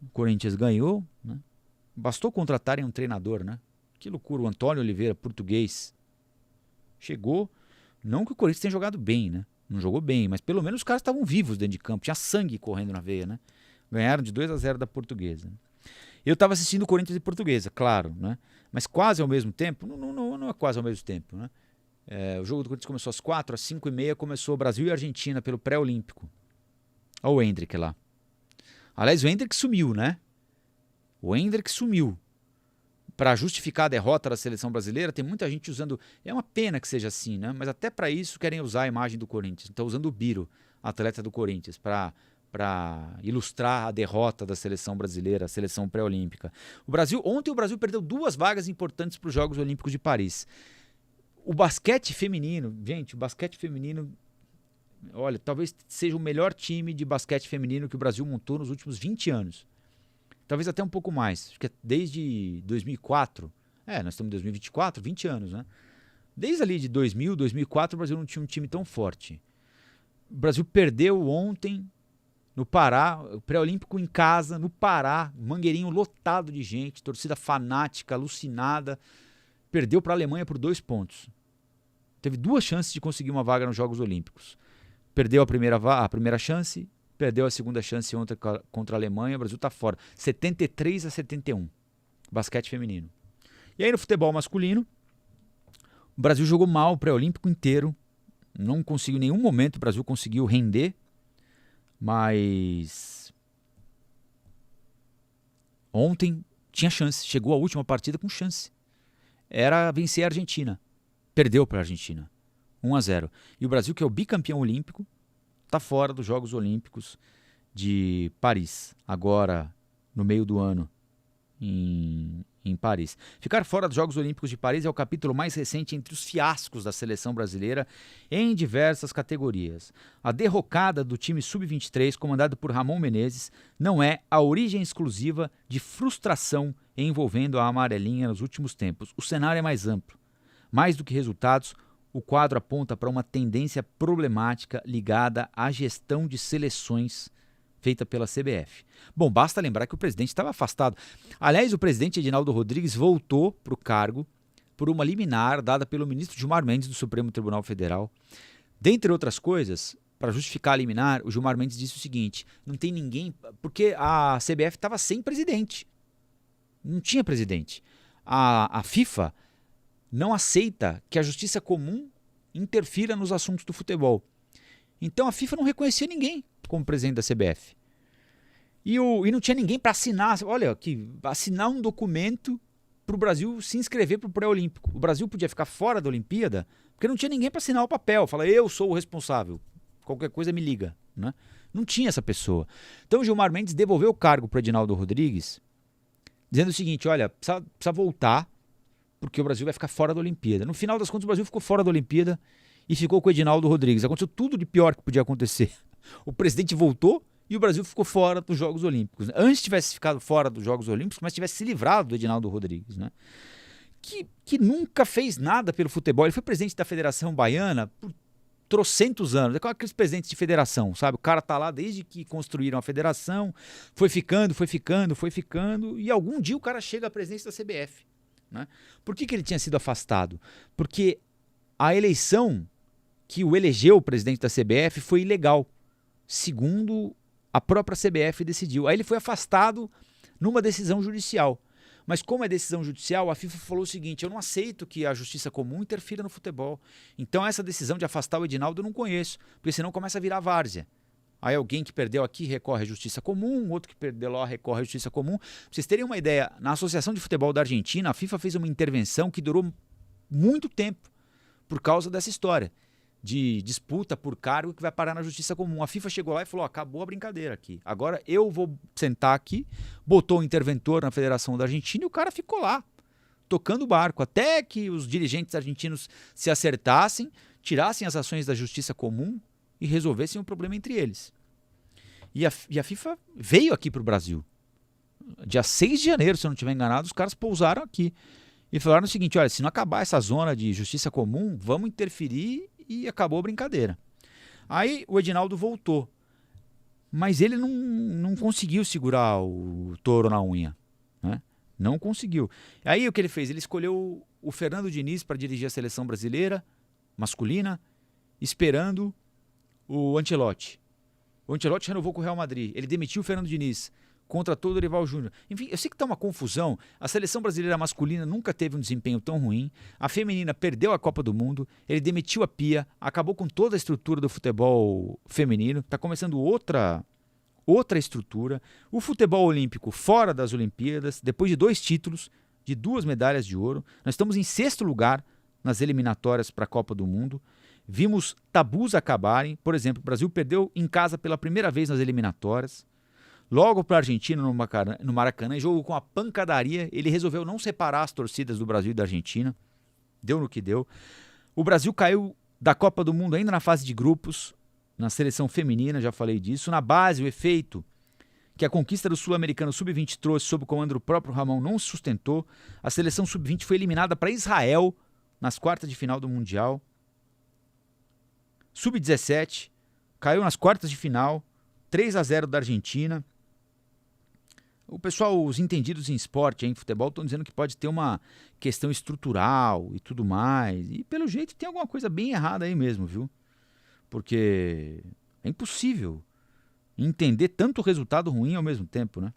O Corinthians ganhou, né? Bastou contratarem um treinador, né? Que loucura, o Antônio Oliveira, português, chegou. Não que o Corinthians tenha jogado bem, né? Não jogou bem, mas pelo menos os caras estavam vivos dentro de campo, tinha sangue correndo na veia, né? Ganharam de 2-0 da Portuguesa. Eu estava assistindo o Corinthians e Portuguesa, claro, né? Mas quase ao mesmo tempo, não é quase ao mesmo tempo, né? O jogo do Corinthians começou às 4, às 5h30 começou Brasil e Argentina pelo pré-olímpico. Olha o Hendrick lá. Aliás, o Hendrick sumiu, né? O Hendrick sumiu. Para justificar a derrota da seleção brasileira, tem muita gente usando... É uma pena que seja assim, né? Mas até para isso querem usar a imagem do Corinthians. Estão usando o Biro, atleta do Corinthians, para ilustrar a derrota da seleção brasileira, a seleção pré-olímpica. Ontem o Brasil perdeu 2 vagas importantes para os Jogos Olímpicos de Paris. O basquete feminino, gente, o basquete feminino, olha, talvez seja o melhor time de basquete feminino que o Brasil montou nos últimos 20 anos. Talvez até um pouco mais, acho que desde 2004, nós estamos em 2024, 20 anos, né? Desde ali de 2000, 2004, o Brasil não tinha um time tão forte. O Brasil perdeu ontem no Pará, o pré-olímpico em casa, no Pará, Mangueirinho lotado de gente, torcida fanática, alucinada, perdeu para a Alemanha por 2 pontos. Teve 2 chances de conseguir uma vaga nos Jogos Olímpicos. Perdeu a primeira chance, perdeu a segunda chance ontem contra a Alemanha, o Brasil está fora. 73-71, basquete feminino. E aí no futebol masculino, o Brasil jogou mal o pré-olímpico inteiro, não conseguiu em nenhum momento, o Brasil conseguiu render, mas ontem tinha chance, chegou a última partida com chance. Era vencer a Argentina. Perdeu para a Argentina, 1-0. E o Brasil, que é o bicampeão olímpico, está fora dos Jogos Olímpicos de Paris, agora no meio do ano, em Paris. Ficar fora dos Jogos Olímpicos de Paris é o capítulo mais recente entre os fiascos da seleção brasileira em diversas categorias. A derrocada do time sub-23, comandado por Ramon Menezes, não é a origem exclusiva de frustração envolvendo a amarelinha nos últimos tempos. O cenário é mais amplo. Mais do que resultados, o quadro aponta para uma tendência problemática ligada à gestão de seleções feita pela CBF. Bom, basta lembrar que o presidente estava afastado. Aliás, o presidente Edinaldo Rodrigues voltou para o cargo por uma liminar dada pelo ministro Gilmar Mendes do Supremo Tribunal Federal. Dentre outras coisas, para justificar a liminar, o Gilmar Mendes disse o seguinte: não tem ninguém, porque a CBF estava sem presidente. Não tinha presidente. A FIFA não aceita que a justiça comum interfira nos assuntos do futebol. Então a FIFA não reconhecia ninguém como presidente da CBF. E não tinha ninguém para assinar, assinar um documento para o Brasil se inscrever para o pré-olímpico. O Brasil podia ficar fora da Olimpíada porque não tinha ninguém para assinar o papel. Fala, eu sou o responsável, qualquer coisa me liga, né? Não tinha essa pessoa. Então o Gilmar Mendes devolveu o cargo para Edinaldo Rodrigues, dizendo o seguinte: olha, precisa voltar, porque o Brasil vai ficar fora da Olimpíada. No final das contas, o Brasil ficou fora da Olimpíada e ficou com o Edinaldo Rodrigues. Aconteceu tudo de pior que podia acontecer. O presidente voltou e o Brasil ficou fora dos Jogos Olímpicos. Antes tivesse ficado fora dos Jogos Olímpicos, mas tivesse se livrado do Edinaldo Rodrigues, né? Que nunca fez nada pelo futebol. Ele foi presidente da Federação Baiana por trocentos anos. É como aqueles presidentes de federação, sabe? O cara tá lá desde que construíram a federação, foi ficando, e algum dia o cara chega à presidência da CBF. Né? Por que ele tinha sido afastado? Porque a eleição que o elegeu o presidente da CBF foi ilegal, segundo a própria CBF decidiu. Aí ele foi afastado numa decisão judicial. Mas como é decisão judicial, a FIFA falou o seguinte: eu não aceito que a justiça comum interfira no futebol. Então essa decisão de afastar o Edinaldo eu não conheço, porque senão começa a virar várzea. Aí alguém que perdeu aqui recorre à justiça comum, outro que perdeu lá recorre à justiça comum. Pra vocês terem uma ideia, na Associação de Futebol da Argentina, a FIFA fez uma intervenção que durou muito tempo por causa dessa história de disputa por cargo que vai parar na justiça comum. A FIFA chegou lá e falou: acabou a brincadeira aqui. Agora eu vou sentar aqui, botou um interventor na Federação da Argentina e o cara ficou lá, tocando o barco, até que os dirigentes argentinos se acertassem, tirassem as ações da justiça comum e resolvessem o problema entre eles. E a FIFA veio aqui para o Brasil. Dia 6 de janeiro, se eu não estiver enganado, os caras pousaram aqui. E falaram o seguinte: olha, se não acabar essa zona de justiça comum, vamos interferir, e acabou a brincadeira. Aí o Edinaldo voltou. Mas ele não conseguiu segurar o touro na unha, né? Não conseguiu. Aí o que ele fez? Ele escolheu o Fernando Diniz para dirigir a seleção brasileira masculina, esperando o Ancelotti. O Ancelotti renovou com o Real Madrid. Ele demitiu o Fernando Diniz, contratou o Dorival Júnior. Enfim, eu sei que está uma confusão. A seleção brasileira masculina nunca teve um desempenho tão ruim. A feminina perdeu a Copa do Mundo. Ele demitiu a Pia, acabou com toda a estrutura do futebol feminino. Está começando outra estrutura. O futebol olímpico fora das Olimpíadas, depois de 2 títulos, de 2 medalhas de ouro. Nós estamos em 6º lugar nas eliminatórias para a Copa do Mundo. Vimos tabus acabarem. Por exemplo, o Brasil perdeu em casa pela primeira vez nas eliminatórias. Logo para a Argentina, no Maracanã, jogo com a pancadaria. Ele resolveu não separar as torcidas do Brasil e da Argentina. Deu no que deu. O Brasil caiu da Copa do Mundo ainda na fase de grupos, na seleção feminina, já falei disso. Na base, o efeito que a conquista do Sul-Americano Sub-20 trouxe sob o comando do próprio Ramon não se sustentou. A seleção Sub-20 foi eliminada para Israel nas quartas de final do Mundial. Sub-17 caiu nas quartas de final, 3-0 da Argentina. O pessoal, os entendidos em esporte, em futebol, estão dizendo que pode ter uma questão estrutural e tudo mais. E pelo jeito tem alguma coisa bem errada aí mesmo, viu? Porque é impossível entender tanto resultado ruim ao mesmo tempo, né?